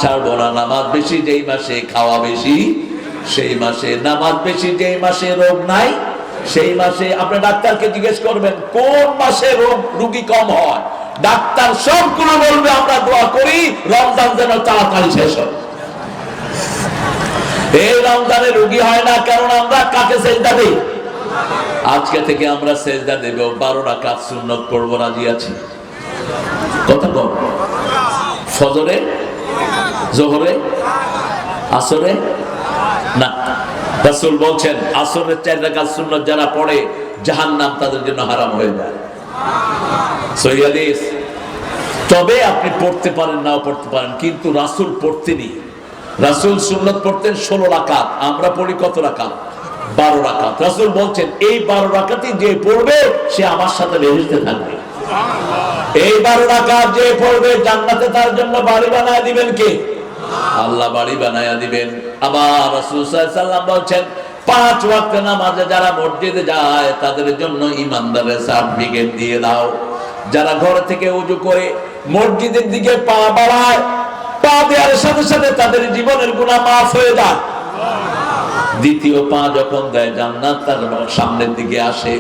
ছাড়বো না। নামাজ বেশি যেই মাসে, খাওয়া বেশি সেই মাসে। নামাজ বেশি যেই মাসে, রোগ নাই সেই মাসে। আপনি ডাক্তারকে জিজ্ঞেস করবেন কোন মাসে রোগী কম হয়, ডাক্তার সবগুলো বলবে আমরা দোয়া করি রমজান যেন তাড়াতাড়ি শেষ হয়। এই রমজানে রোগী হয় না কারণ আমরা কাকে সেজদা দেই? আজকে থেকে আমরা সেজদা দেব, 12 রাকাত সুন্নত পড়বো, রাজি আছি? কথা বল। ফজরে, জোহরে, আসরে না। রাসূল বলছেন আসরের 4 রাকাত সুন্নত যারা পড়ে জাহান্নাম তাদের জন্য হারাম হয়ে যায়। সহিহ হাদিস। তবে আপনি পড়তে পারেন, নাও পড়তে পারেন, কিন্তু রাসূল পড়তেনি। রাসূল সুন্নত পড়তেন 16 রাকাত, আমরা পড়ি কত রাকাত? 12 রাকাত। রাসূল বলছেন এই 12 রাকাতই যে পড়বে সে আমার সাথে বেহেশতে থাকবে। এই 12 রাকাত যে পড়বে জান্নাতে তার জন্য বাড়ি বানায় দিবেন কে? আল্লাহ বাড়ি বানায়া দিবেন। আবার রাসূল সাল্লাল্লাহু আলাইহি ওয়াসাল্লাম বলেন 5 ওয়াক্ত নামাজে যারা মসজিদে যায় তাদের জন্য ইমানদারের সার্টিফিকেট দিয়ে দাও। যারা ঘর থেকে ওযু করে মসজিদের দিকে পা বাড়ায়, পা দেওয়ার সাথে সাথে তাদের জীবনের গুনাহ মাফ হয়ে যায়। দ্বিতীয় পা যখন দেয় জান্নাত তার সামনের দিকে আসে।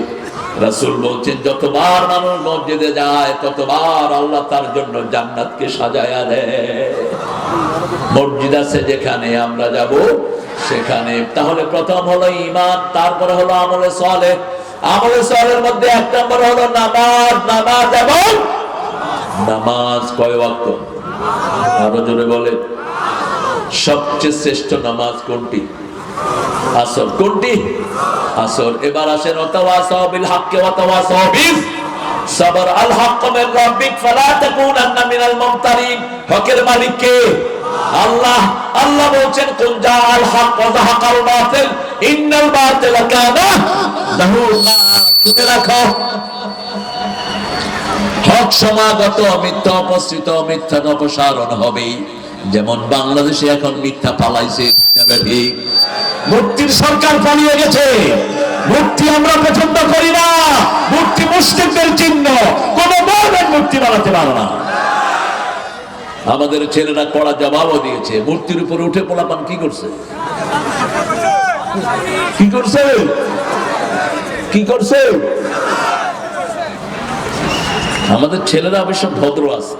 রাসূল বলছেন যতবার মানুষ মসজিদে যায় ততবার আল্লাহ তার জন্য জান্নাতকে সাজায়া দেয়। মসজিদ আছে যেখানে, আমরা যাব সেখানে। তাহলে প্রথম হলো ঈমান, তারপরে হলো আমলে সালেহ। আমলে সালেহের মধ্যে 1 নম্বর হলো নামাজ। নামাজ এবং নামাজ কয় ওয়াক্ত? আরো জোরে বলে। সবচেয়ে শ্রেষ্ঠ নামাজ কোনটি? আসর। কোনটি? আসর। এবার আসেন ওয়াতাওয়াসাউ বিল হাক্কি ওয়াতাওয়াসাউ বিস সাবর। আল হাক্কু মির রাব্বিক ফালা তাকুনান্না মিনাল মুমতারিন। হকের মালিক কে? আল্লাহ। আল্লাহ বলেন কুল জাআল হক ওয়া যাহাকাল বাতিল ইন্নাল বাতিলা কানা যাহুকা। শুনে রাখো হক সমাগত, মিথ্যা উপস্থিত, মিথ্যা অপসারণ হবে। যেমন বাংলাদেশে এখন মিথ্যা পালাইছে, ঠিক? মূর্তির সরকার পালিয়ে গেছে। মূর্তি আমরা পছন্দ করি না, মূর্তি মুশরিকদের চিহ্ন। কোন মুমিন মূর্তি বানাতে পারে না। আমাদের ছেলেরা কড়া জবাবও দিয়েছে। মূর্তির উপরে উঠে পোলাপান কি করছে? কি করছে? কি করছে? আমাদের ছেলেরা অবশ্য ভদ্র আছে,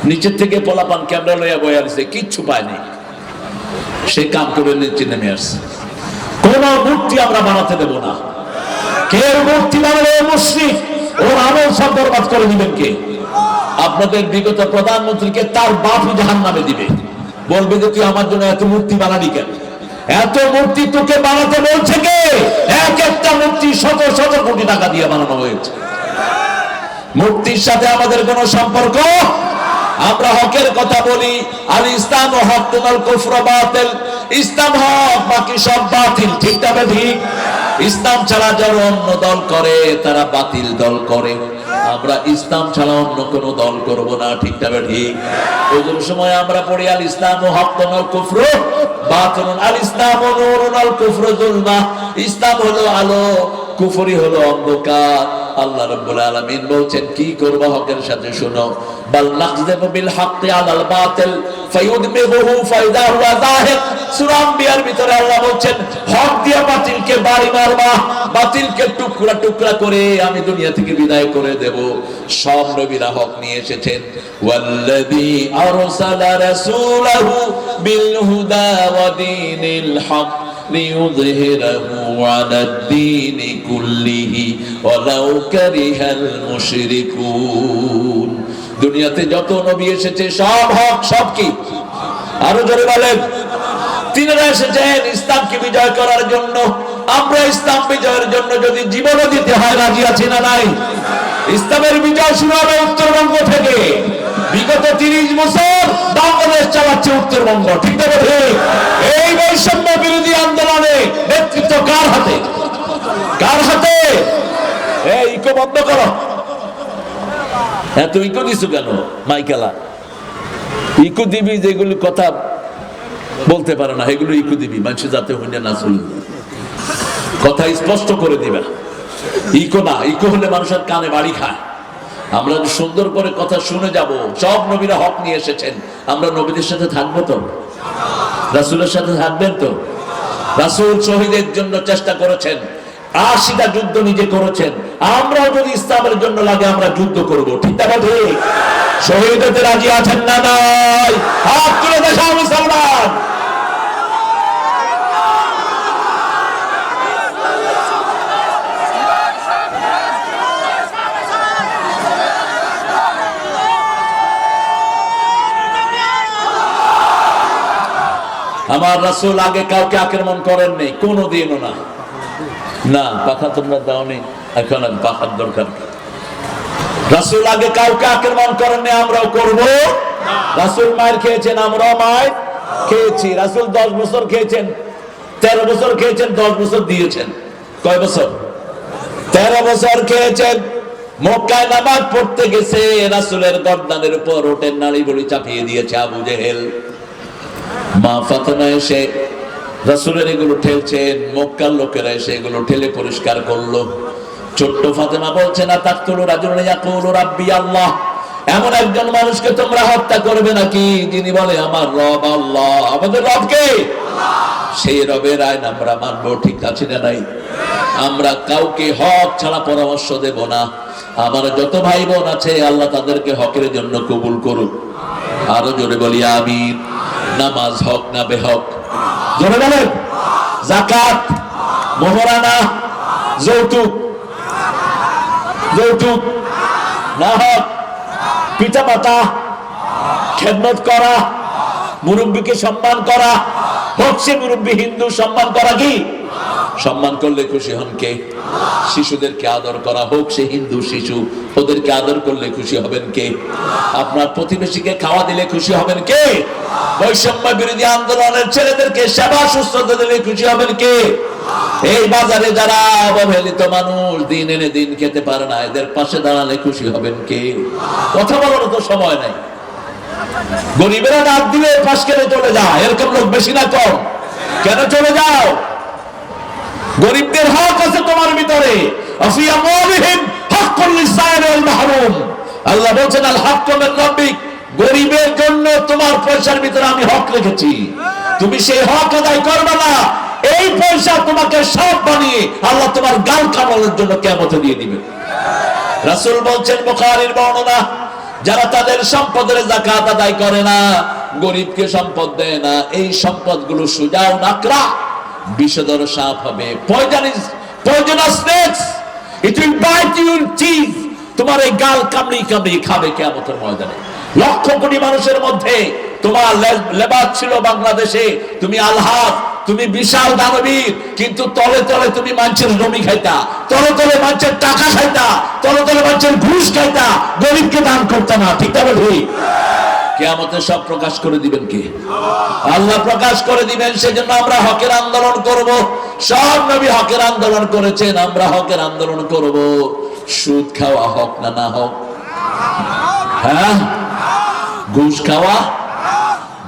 নিচের থেকে পোলাপান ক্যামেরা লইয়া বয়ে আসছে, কিচ্ছু পায়নি, সে কাম করে নিচে নেমে আসছে। কোন মূর্তি আমরা বানাতে দেব না। কে মূর্তি বানাবে? মুশরিক। ওর আমল সব বরবাদ করে দিবেন কে? আপনাদের বিগত প্রধানমন্ত্রীকে তার বাপই জাহান্নামে দিবে। বলবে যে তুই আমার জন্য এত মূর্তি বানালি কেন? এত মূর্তি তোকে বানাতে বলছে কে? এক একটা মূর্তি শত শত কোটি টাকা দিয়ে বানানো হয়েছে। মূর্তির সাথে আমাদের কোনো সম্পর্ক। আমরা হকের কথা বলি। আল ইসলাম ও হক তুনাল কুফর বাতিল। ইসলাম হক, বাকি সব বাতিল। ঠিক তবে ঠিক। ইসলাম ছাড়া যারা অন্য দল করে তারা বাতিল দল করে। আমরা ইসলাম ছাড়া অন্য কোন দল করব না। ঠিক তবে ঠিক। ওই সময় আমরা পড়ি আল ইসলাম ও হক তুনাল কুফর বাতিল। আল ইসলাম ও নূরুন আল কুফর যুলমা। ইসলাম হলো আলো, কুফরি হলো অন্ধকার। আল্লাহ রাব্বুল আলামিন বলছেন কি করব হকের সাথে? শুনো, বাল নাকযিবু বিল হাক্কি আলাল বাতিল ফায়ুদমিগুহু ফাইদা হুয়া যাহিক। সূরা আম্বিয়ার ভিতরে আল্লাহ বলছেন হক দিয়ে বাতিলকে বাড়ি মারবা, বাতিলকে টুকরা টুকরা করে আমি দুনিয়া থেকে বিদায় করে দেব। সব নবীরা হক নিয়ে এসেছেন। ওয়াল্লাযী আরসালা রাসূলাহু বিল হুদা ওয়া দীনিল হক লিইয়ুযহিরাহু আলাদ-দীনি কুল্লিহি ওয়ালাউ কারিহাল মুশরিকুন। দুনিয়াতে যত নবী এসেছে সব হক। সব কি? আরো জোরে বলেন। তিনারা এসেছেন ইসলামকে বিজয় করার জন্য। আমরা ইসলাম বিজয়ের জন্য যদি জীবনও দিতে হয় রাজি আছি না নাই? ইসলামের বিজয় শুরু হবে উত্তরবঙ্গ থেকে। বিগত 30 বছর বাংলাদেশ চালাচ্ছে উত্তরবঙ্গ। ঠিক আছে? এই বৈষম্য বিরোধী আন্দোলনে নেতৃত্ব কার হাতে? কার হাতে? এই ইকো বন্ধ করো। এত ইকো দিছো কেন মাইকেলা? ইকো দিবি যেগুলো কথা বলতে পারে না এগুলো ইকো দিবি, মানুষ যাতে হইনা না শুনে। কথা স্পষ্ট করে দিবে। ইকো না, ইকো হলে মানুষের কানে বাড়ি খায়। আমরা সুন্দর করে কথা শুনে যাব। সব নবীরা হক নিয়ে এসেছেন, আমরা নবীদের সাথে থাকবো তো? রাসূলের সাথে থাকবেন তো? রাসূল শহীদের জন্য চেষ্টা করেছেন, 80টা যুদ্ধ নিজে করেছেন। আমরাও যদি ইসলামের জন্য লাগে আমরা যুদ্ধ করব, ঠিক না? ঠিক। শহীদ হতে রাজি আছেন না নাই? হাত তুলে দেখাও মুসলমান। আমার রাসূল আগে কাউকে আক্রমণ করেননি, কোনোদিনও না। না, পাখা তোমরা দাওনি, এখন আর পাখার দরকার। রাসূল আগে কাউকে আক্রমণ করেননি, আমরাও করব। রাসূল মার খেয়েছেন, আমরাও মার খেয়েছি। রাসূল 10 বছর খেয়েছেন, 13 বছর খেয়েছেন, 10 বছর দিয়েছেন। কয় বছর? 13 বছর খেয়েছেন। মক্কায় নামাজ পড়তে গেছে, রাসূলের গর্দানের উপর ওটের নাড়ি বড়ি চাপিয়ে দিয়েছে আবু জেহেল। মা ফাতেমা এসে রাসূলের এগুলো ঠেলছেন, মক্কার লোকেরা এসে এগুলো ঠেলে পরিষ্কার করলো। ছোট্ট ফাতেমা বলছে, না তাকতুলু রাজুলান ইয়াকুলু রাব্বি আল্লাহ, এমন একজন মানুষকে তোমরা হত্যা করবে নাকি যিনি বলে আমার রব আল্লাহ। আমাদের রব কে? সেই রবের আইন আমরা মানবো, ঠিক আছে না নাই? আমরা কাউকে হক ছাড়া পরামর্শ দেব না। আমার যত ভাই বোন আছে আল্লাহ তাদেরকে হকের জন্য কবুল করুক। আরো জোরে বলি আমিন। নামাজ হক না বেহক? জোরে বলেন। যাকাত, মোহরানা, যৌতুক, যৌতুক না হক? পিতা মাতা খেদমত করা, মুরব্বীকে সম্মান করা, হোক সে মুরব্বী হিন্দু, সম্মান করা কি? সম্মান করলে খুশি হন কে? শিশুদেরকে আদর করা, হোক সে হিন্দু শিশু, ওদেরকে আদর করলে খুশি হবেন কে? আপনার প্রতিবেশীকে খাওয়া দিলে খুশি হবেন কে? বৈষম্য বিরোধী আন্দোলনের ছেলেদেরকে সেবা সুস্থতা দিলে খুশি হবেন কে? এই বাজারে যারা অবহেলিত মানুষ, দিন এনে দিন খেতে পারে না, এদের পাশে দাঁড়ালে খুশি হবেন কে? কথা বলার তো সময় নাই। গরিবেরা ডাক দিলে পাশ কেটে চলে যায়, এরকম লোক বেশি না কম? কেন চলে যাও? গরিবদের হক আছে তোমার ভিতরে। আল্লাহ বলছেন আল হাক্কু মির রাব্বিক, গরিবের জন্য তোমার পয়সার ভিতরে আমি হক রেখেছি, তুমি সেই হক আদায় করবে না, এই পয়সা তোমাকে সব বানিয়ে আল্লাহ তোমার গাল কামানোর জন্য কিয়ামতে দিয়ে দিবে। রাসূল বলছেন, বুখারীর বর্ণনা, যারা তাদের সম্পদের যাকাত আদায় করে না, গরিবকে সম্পদ দেয় না, এই সম্পদগুলো সুজাও নাকরা, বিষধর সাপ হবে, poisonous snakes, it will bite you in teeth, তোমার এই গাল কামড়ি কামড়ি খাবে কিয়ামতের ময়দানে। লক্ষ কোটি মানুষের মধ্যে তোমার লেবাস ছিল বাংলাদেশে, তুমি আলহাজ, তুমি বিশাল দানবীর, কিন্তু তলে তলে তুমি মানুষের জমি খাইতা, তলে তলে মানুষের টাকা খাইতা, তলে তলে মানুষের ঘুষ খাইতা, গরিবকে দান করতে না, ঠিক তবে ঠিক? কিয়ামতে সব প্রকাশ করে দিবেন কে? আল্লাহ প্রকাশ করে দিবেন। সেজন্য আমরা হকের আন্দোলন করব। সব নবী হকের আন্দোলন করেছেন, আমরা হকের আন্দোলন করব। সুদ খাওয়া হক না না হক? হ্যাঁ, ঘুষ খাওয়া,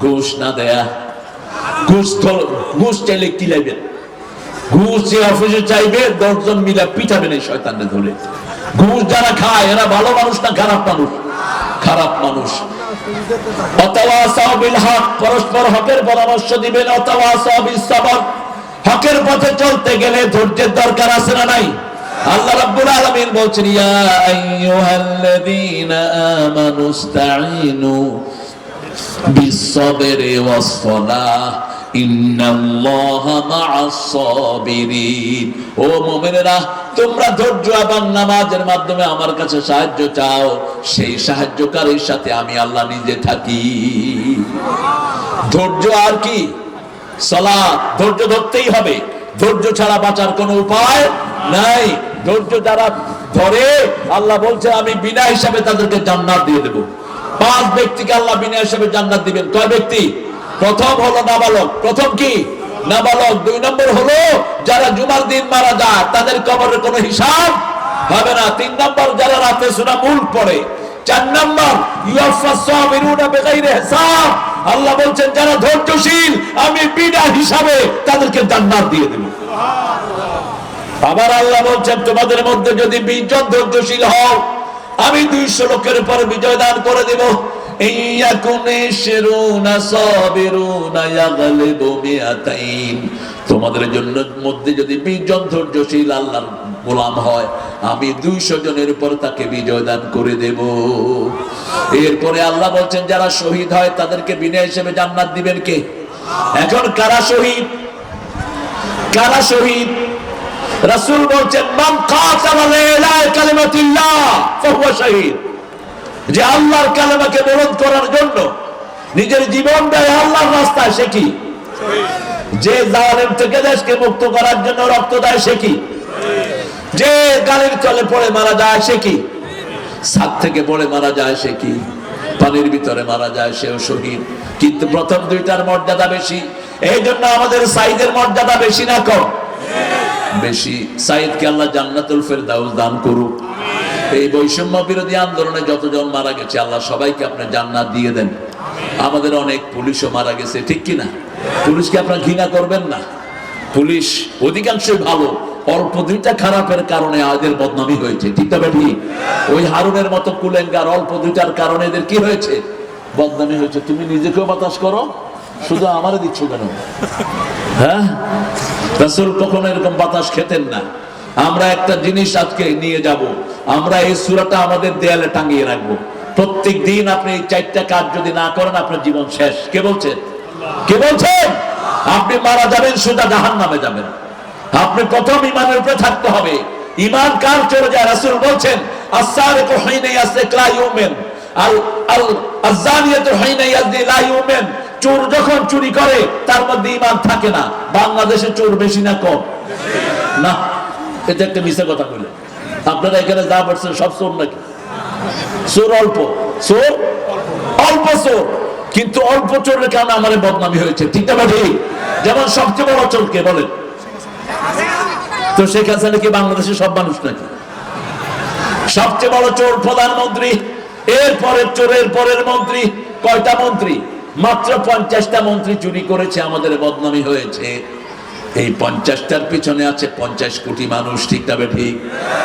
ঘুষ না দেয়া, ঘুষ চাইলে কি লাইবেন? ঘুষ যে অফিসে চাইবে 10 জন মিলে পিটাবেন এই শয়তানকে ধরে। ঘুষ যারা খায় এরা ভালো মানুষ না খারাপ মানুষ? খারাপ মানুষ। পরস্পর হকের পরামর্শ দিবেন। হকের পথে চলতে গেলে ধৈর্যের দরকার আছে না নাই? আল্লাহ রাব্বুল আলামিন বলছেন, ইয়া আইয়ুহাল্লাযীনা আমানুস্তাঈনু বিস-সাবরি ওয়াস-সালাহ ইন্নাল্লাহা মা'আস সাবিরিন। ও মুমিনেরা, তোমরা ধৈর্য এবং নামাজের মাধ্যমে আমার কাছে সাহায্য চাও, সেই সাহায্যকারীর সাথে আমি আল্লাহ নিজে থাকি। ধৈর্য আর কি? সালাত। ধৈর্য ধরতেই হবে, ধৈর্য ছাড়া বাঁচার কোনো উপায় নাই। ধৈর্য যারা ধরে, আল্লাহ বলছে আমি বিনা হিসাবে তাদেরকে জান্নাত দিয়ে দেব। 5 ব্যক্তিকে আল্লাহ বিনা হিসাবে জান্নাত দিবেন। কয় ব্যক্তি? প্রথম হলো নাবালক। প্রথম কি? নাবালক। 2 নম্বর হলো যারা জুমার দিন মারা যায়, তাদের কবরের কোনো হিসাব হবে না। 3 নম্বর যারা রাতে সূরা মুলক পড়ে। 4 নম্বর ইউফাস সাবিরুনা বিগাইরি হিসাব। আল্লাহ বলছেন যারা ধৈর্যশীল আমি বিনা হিসাবে তাদেরকে জান্নাত দিয়ে দেব। আবার আল্লাহ বলছেন তোমাদের মধ্যে যদি 20 জন ধৈর্যশীল হও, আমি 200 লোকের উপর বিজয় দান করে দেব। তোমাদের জন্য মধ্যে যদি 20 জন ধৈর্যশীল আল্লাহর গোলাম হয়, আমি 200 জনের উপর তাকে বিজয় দান করে দেব। এরপরে আল্লাহ বলছেন যারা শহীদ হয় তাদেরকে বিনা হিসেবে জান্নাত দিবেন কে? এখন কারা শহীদ? কারা শহীদ? রাসূল বলছেন মান কাতালা লিলা কালিমাতিল্লাহ ফাহুয়া শহীদ। যে আল্লাহর কালেমাকে বলদ করার জন্য নিজের জীবন দেয় আল্লাহর রাস্তায়, সে কি? যে জালেম থেকে দেশকে মুক্ত করার জন্য রক্ত দেয়, সে কি? যে গালির তলে পড়ে মারা যায়, সে কি? ছাদ থেকে পড়ে মারা যায়, সে কি? পানির ভিতরে মারা যায়, সেও শহীদ। কিন্তু প্রথম দুইটার মর্যাদা বেশি। এই জন্য আমাদের সাইদের মর্যাদা বেশি না কম? বেশি। সাইদকে আল্লাহ জান্নাতুল ফেরদাউস দান করুক। এই বৈষম্য বিরোধী আন্দোলনে যতজন মারা গেছে আল্লাহ সবাইকে আপনি জান্নাত দিয়ে দেন। আমাদের অনেক পুলিশও মারা গেছে, ঠিক কিনা? পুলিশকে আপনারা ঘৃণা করবেন না। পুলিশ অধিকাংশই ভালো, অল্প দুইটা খারাপের কারণে আমাদের বদনামি হয়েছে, ঠিক তবে ঠিক? ওই হারুনের মতো কুলেঙ্গার অল্প দুইটার কারণে এদের কি হয়েছে? বদনামি হয়েছে। তুমি নিজেকেও বাতাস করো, শুধু আমারে দিচ্ছ কেন? হ্যাঁ, রাসূল কখনো এরকম বাতাস খেতেন না। আমরা একটা জিনিস আজকে নিয়ে যাব, আমরা এই সূরাটা আমাদের দেয়ালে টাঙিয়ে রাখবো। প্রত্যেক দিন আপনি এই 4টা কাজ যদি না করেন আপনার জীবন শেষ। কে বলছেন? কে বলছেন? আপনি মারা যাবেন, সোজা জাহান্নামে যাবেন। আপনি প্রথম ঈমানের উপরে থাকতে হবে। ঈমান কার চলে যায়? রাসূল বলছেন আস-সারিকু হিনা ইয়াসরিক লা ইউমিন, আল-জানিয়াতু হিনা ইয়াজনি লা ইউমিন। চোর যখন চুরি করে তার মধ্যে ঈমান থাকে না। বাংলাদেশে চোর বেশি না কম? না, এটা একটা মিথ্যা কথা বলে। আপনারা এখানে যা বলছেন সব চোর নাকি? চোর অল্প, চোর অল্প চোর, কিন্তু অল্প চোরের কারণে আমার বদনামি হয়েছে, ঠিক না ঠিক? যেমন সবচেয়ে বড় চোর কে বলেন? তো শেখ হাসিনা কি বাংলাদেশের সব মানুষ নাকি? সবচেয়ে বড় চোর প্রধানমন্ত্রী, এরপরের চোরের পরের মন্ত্রী। কয়টা মন্ত্রী? মাত্র 50টা মন্ত্রী চুরি করেছে, আমাদের বদনামি হয়েছে। এই 50টার পিছনে আছে 50 কোটি মানুষ, ঠিক তবে ঠিক?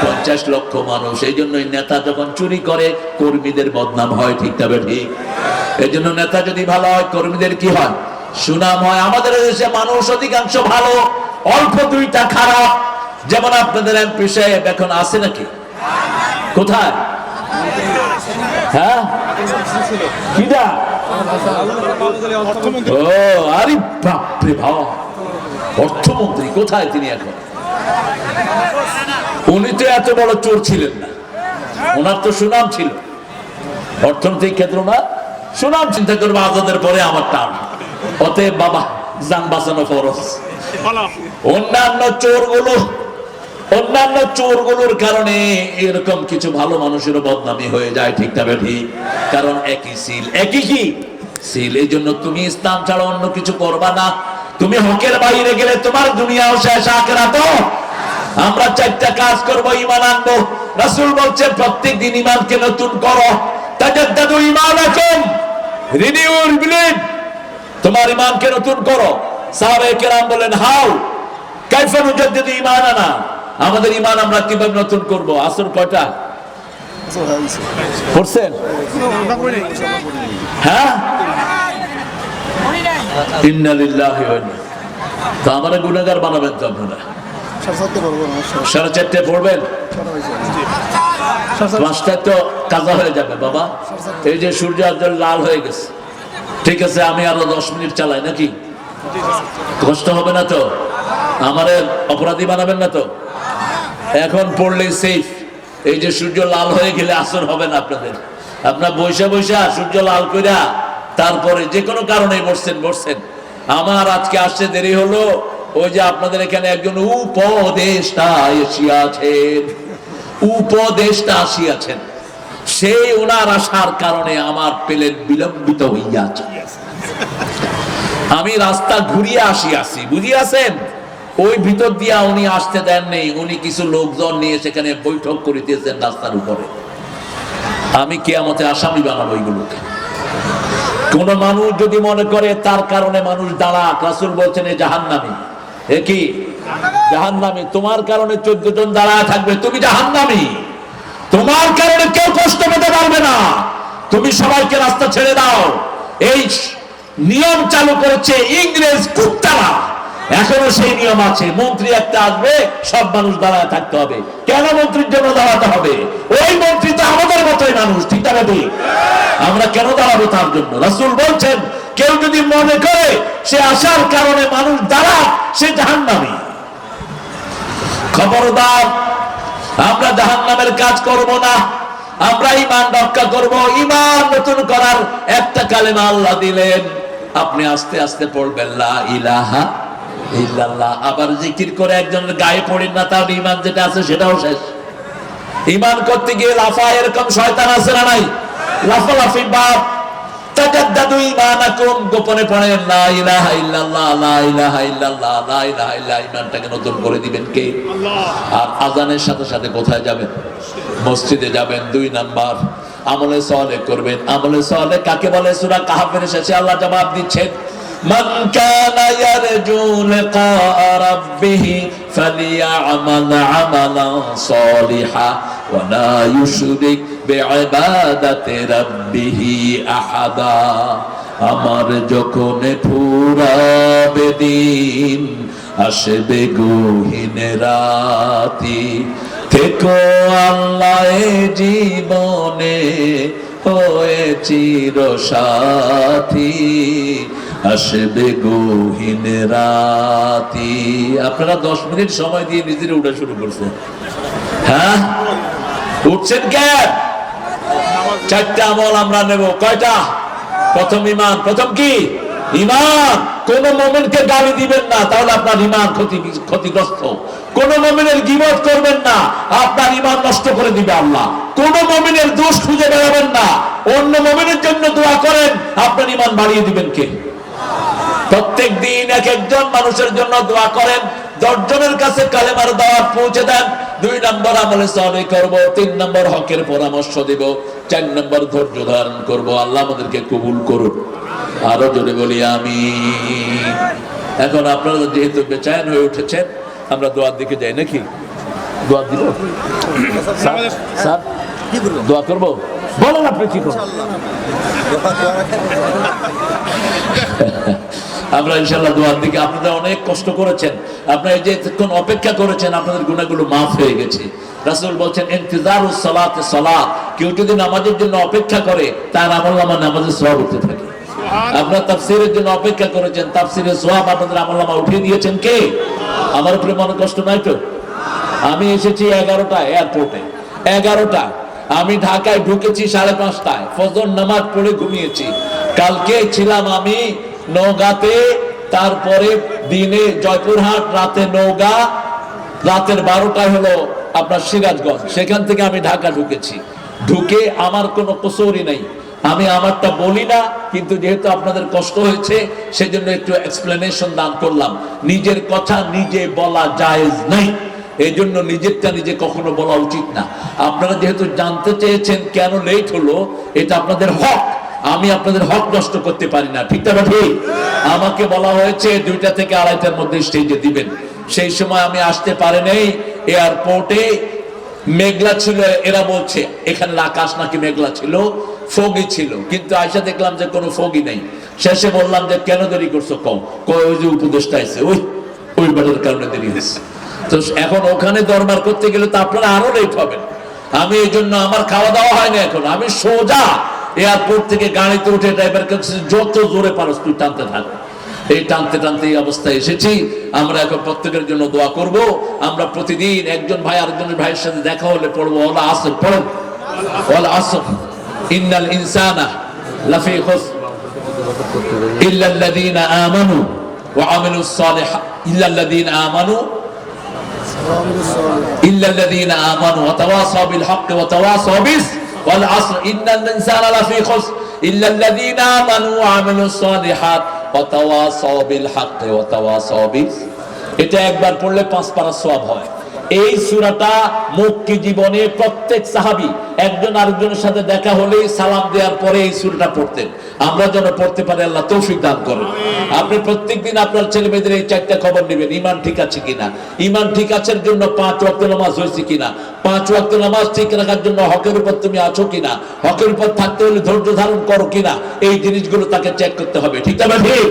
50 লক্ষ মানুষ। এই জন্যই নেতা যখন চুরি করে কর্মীদের বদনাম হয়, ঠিক তবে ঠিক? এই জন্য নেতা যদি ভালো হয় কর্মীদের কি হয়? সুনাম হয়। আমাদের দেশে মানুষ অধিকাংশ ভালো, অল্প দুইটা খারাপ। যেমন আপনাদের এমপি সাহেব এখন আছে নাকি? কোথায়? হ্যাঁ, কিডা? ও আরে বাপরে বাপ, অর্থমন্ত্রী কোথায় তিনি এখন? উনি তো এত বড় চোর ছিলেন না, ওনার তো সুনাম ছিল অর্থনৈতিক ক্ষেত্র না সুনাম। চিন্তা করবো আজাদের পরে আমার টান, অতএব বাবা জান বাঁচানো ফরজ। অন্যান্য চোরগুলোর কারণে এরকম কিছু ভালো মানুষেরও বদনামি হয়ে যায়, ঠিক না ঠিক? কারণ একই সিল, একই কি সিল। এই জন্য তুমি ইসলাম ছাড়া অন্য কিছু করবা না। তুমি হকের বাইরে গেলে তোমার দুনিয়াও শেষ, আখিরাতও। আমরা 4টা কাজ করব, ঈমান আনবো। রাসূল বলছেন প্রত্যেক দিন ঈমানকে নতুন করো। তাজাদ্দাদু ঈমানাকুম, রিনিউ ইউর বিলিভ। তোমার ঈমানকে নতুন করো। সাহাবায়ে কেরাম বলেন হাউ কাইফা নুজাদ্দিদু ঈমানানা, আমাদের ঈমান আমরা কিভাবে নতুন করব? আসর কয়টা পড়ছেন? হ্যাঁ, ইন্না লিল্লাহি ওয়া ইন্না। তো আমরা গুনাহগার বানাবেন তো আপনারা? 4:30 পড়বেন? 5টায় তো কাজা হয়ে যাবে বাবা। এই যে সূর্য আজ লাল হয়ে গেছে, ঠিক আছে, আমি আরো 10 মিনিট চালাই নাকি? কষ্ট হবে না তো? আমারে অপরাধী বানাবেন না তো? এখন পড়লেই সেফ। এই যে সূর্য লাল হয়ে গেলে আসর হবে না আপনাদের। আপনার বৈশা বৈশা সূর্য লাল কইরা তারপরে যে কোনো কারণে বসছেন। আমার আজকে আসতে দেরি হলো, ওই যে আপনাদের এখানে একজন উপদেষ্টা আসিয়াছেন, সেই ওনার আসার কারণে আমার প্লেন বিলম্বিত হইয়াছে। আমি রাস্তা ঘুরিয়ে আসিয়াছি, বুঝিয়াছেন? ওই ভিতর দিয়া উনি আসতে দেন নেই। উনি কিছু লোকজন নিয়ে সেখানে বৈঠক করিতেছেন রাস্তার উপরে। আমি কিয়ামতে আসামি বানাবো এইগুলোকে। কোন মানুষ যদি মনে করে তার কারণে মানুষ দাঁড়াক, রাসূল বলছেন এ জাহান্নামী। এ কি? জাহান্নামী। তোমার কারণে 14 জন দাঁড়ায় থাকবে, তুমি জাহান্নামী। তোমার কারণে কেউ কষ্ট পেতে পারবে না। তুমি সবাইকে রাস্তা ছেড়ে দাও। এই নিয়ম চালু করেছে ইংরেজ কুত্তারা, এখনো সেই নিয়ম আছে। মন্ত্রী একটা আসবে, সব মানুষ দাঁড়ায় থাকতে হবে। কেন মন্ত্রীর জন্য দাঁড়াতে হবে? ওই মন্ত্রী তো আমাদের মতোই মানুষ, ঠিক না বেটি? আমরা কেন দাঁড়াবো তার জন্য? রাসূল বলছেন, কেউ যদি মনে করে সে আসার কারণে মানুষ দাঁড়াক, সে জাহান্নামী। খবরদার, আমরা জাহান্নামের কাজ করব না। আমরা ঈমান রক্ষা করব। ঈমান নতুন করার একটা কালেমা আল্লাহ দিলেন, আপনি আস্তে আস্তে পড়বেন লা ইলাহা ইল্লাল্লাহ। আবার জিকির করে একজনের গায়ে পড়েন না, তাহলে ঈমান যেটা আছে সেটাও শেষ। ঈমান করতে গিয়ে লাফা, এরকম শয়তান আছে না নাই? লাফালাফি বাপ। তাজাদ্দাদু ঈমানাকুম, গোপনে পড়েন লা ইলাহা ইল্লাল্লাহ, লা ইলাহা ইল্লাল্লাহ, লা ইলাহা ইল্লাল্লাহ। ঈমানটাকে নতুন করে দিবেন কে? আল্লাহ। আর আজানের সাথে সাথে কোথায় যাবেন? মসজিদে যাবেন। 2 নাম্বার, আমলে সালেহ করবেন। আমলে সালেহ কাকে বলে? সূরা কাহফের শেষে আল্লাহ জবাব দিচ্ছেন, মান কানা ইয়ারজু লিকা রাব্বিহি ফালিয়া'মাল আমালান সালিহা ওয়া লা ইউশরিক বিইবাদাতি রাব্বিহি আহাদা। আমার যখন ফুরাবে দিন, আসবে গহীন রাতি, থেকো আল্লাহ জীবনে হয়ে চিরসাথী, আসবে গহীন রাতি। আপনারা 10 মিনিট সময় দিয়ে নিজের উঠা শুরু করছেন। হ্যাঁ, উঠছেন কেন? 4টা আমল আমরা নেব। কয়টা? প্রথম ঈমান। প্রথম কি? ঈমান। কোন মুমিনকে গালি দিবেন না, তাহলে আপনার ঈমান ক্ষতিগ্রস্ত। কোন মুমিনের গীবত করবেন না, আপনার ঈমান নষ্ট করে দিবে আল্লাহ। কোন মুমিনের দোষ খুঁজে বেড়াবেন না, অন্য মুমিনের জন্য দোয়া করেন, আপনার ঈমান বাড়িয়ে দিবেন কে? প্রত্যেক দিন এক একজন মানুষের জন্য দোয়া করেন, 10 জনের কাছে কালেমার দাওয়াত পৌঁছে দেন। 2 নম্বর আমলে সালেহ করব, 3 নম্বর হকের পরামর্শ দেব, 4 নম্বর ধৈর্য ধারণ করব। আল্লাহ আমাদেরকে কবুল করুন। আরো জোরে বলি আমিন। এখন আপনারা যেহেতু বেচেন হয়ে উঠেছেন, আমরা দোয়ার দিকে যাই নাকি? দোয়া দিব স্যার? দোয়া করব? বলেন আপনি কি করবেন? আমরা ইনশাআল্লাহ দোয়ার দিকে। আপনারা অনেক কষ্ট করেছেন, আপনারা এই যে এতক্ষণ অপেক্ষা করেছেন, আপনাদের গুনাহগুলো মাফ হয়ে গেছে। রাসূল বলেন, ইন্তিজারুস সালাতে সালাত। কেউ যদি নামাজের জন্য অপেক্ষা করে, তার আমলনামা নামাজের সওয়াব উঠতে থাকে। আপনারা তাফসীরের জন্য অপেক্ষা করেছেন, তাফসীরের সওয়াব আপনাদের আমলনামা উঠিয়ে দিয়েছেন কে? আমার উপরে মনে কষ্ট নাই তো? আমি এসেছি 11টা এয়ারপোর্টে, 11টা। আমি ঢাকায় ঢুকেছি 5:30টায়, ফজর নামাজ পড়ে ঘুমিয়েছি। কালকে ছিলাম আমি নওগাঁতে, তারপরে দিনে জয়পুরহাট, রাতে নওগাঁ, রাতের 12টায় হলো আপনার সিরাজগঞ্জ। সেখান থেকে আমি ঢাকা ঢুকেছি। ঢুকে আমার কোনো কসুরই নাই, আমি আমারটা বলি না, কিন্তু যেহেতু আপনাদের কষ্ট হয়েছে সেজন্য একটু এক্সপ্লেনেশন দান করলাম। নিজের কথা নিজে বলা জায়েজ নাই, এই জন্য নিজেরটা নিজে কখনো বলা উচিত না। আপনারা যেহেতু জানতে চেয়েছেন কেন লেট হলো, এটা আপনাদের হক, আমি আপনাদের হক নষ্ট করতে পারি না, ঠিক না? ঠিক। আমাকে বলা হয়েছে 2টা থেকে 2:30টার মধ্যে স্টেজে দিবেন। সেই সময় আমি আসতে পারি নাই। এয়ারপোর্টে মেঘলা ছিল, এরা বলছে এখানে আকাশ নাকি মেঘলা ছিল, ফগি ছিল, কিন্তু আয়সা দেখলাম যে কোনো ফগি নেই। শেষে বললাম যে কেন দেরি করছো? ওই যে উপদেশটা আছে, ওই বাড়ির কারণে দেরি হয়েছে। তো এখন ওখানে দরবার করতে গেলে তো আপনারা আরো লেট হবেন। আমি এই জন্য আমার খাওয়া দাওয়া হয় না এখন। আমি সোজা এয়ারপোর্ট থেকে গাড়িতে উঠে ড্রাইভার কাছে, যত জোরে পারো তুই টানতে থাক। এই টানতে টানতে এই অবস্থায় এসেছি। আমরা এখন প্রত্যেকের জন্য দোয়া করব। আমরা প্রতিদিন একজন ভাই আরেকজনের ভাইয়ের সাথে দেখা হলে পড়বো ওয়াল আসর। পড়েন ওয়াল আসর ইন্নাল ইনসানা লাফি খুসর ইল্লাল্লাযীনা আমানু ওয়া আমিলুস সালিহাত ইল্লাল্লাযীনা আমানু ইল্লাল্লাযীনা আমানু ওয়া তাওয়াসাউ বিল হক্কি ওয়া তাওয়াসাউ বিস ওয়াল আসর ইন্নাল ইনসানা লাফি খুসর ইল্লাল্লাযীনা আমানু ওয়া আমিলুস সালিহাত ওয়া তাওয়াসাউ বিল হক্কি ওয়া তাওয়াসাউ বিস। এটা একবার পড়লে 5 পারা সওয়াব হয়। এই সূরাটা মক্কি জীবনে প্রত্যেক সাহাবী একজন আরেকজনের সাথে দেখা হলেই সালাম দেওয়ার পরে এই সূরাটা পড়তেন। আমরা যেন পড়তে পারি, আল্লাহ তৌফিক দান করেন। আপনি প্রত্যেকদিন আপনার ছেলে মেয়েদের এই 4টা খবর নেবেন, ঈমান ঠিক আছে কিনা, ঈমান ঠিক আছে জন্য 5 ওয়াক্ত নামাজ হয়েছে কিনা, 5 ওয়াক্ত নামাজ ঠিক রাখার জন্য হকের উপর তুমি আছো কিনা, হকের উপর থাকতে হলে ধৈর্য ধারণ করো কিনা, এই জিনিসগুলো তাকে চেক করতে হবে। ঠিক না ঠিক?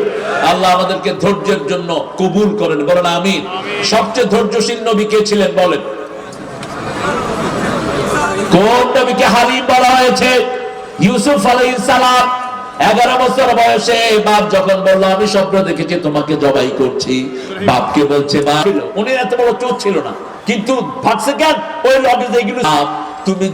আল্লাহ আমাদেরকে ধৈর্যের জন্য কবুল করেন, বলেন আমিন। সবচেয়ে ধৈর্যশীল নবী কে ছিলেন বলেন? কোন নবীকে হালিম বলা হয়েছে? ইউসুফ আলাইহিস সালাম 11 বছর বয়সে বাপ যখন বলল আমি স্বপ্ন দেখেছি তোমাকে জবাই করছি, বাপকে বলছে মা, উনি এত বড় চোর ছিল না, কিন্তু ভাবছে কেন ওই লগে যেগুলো তুমি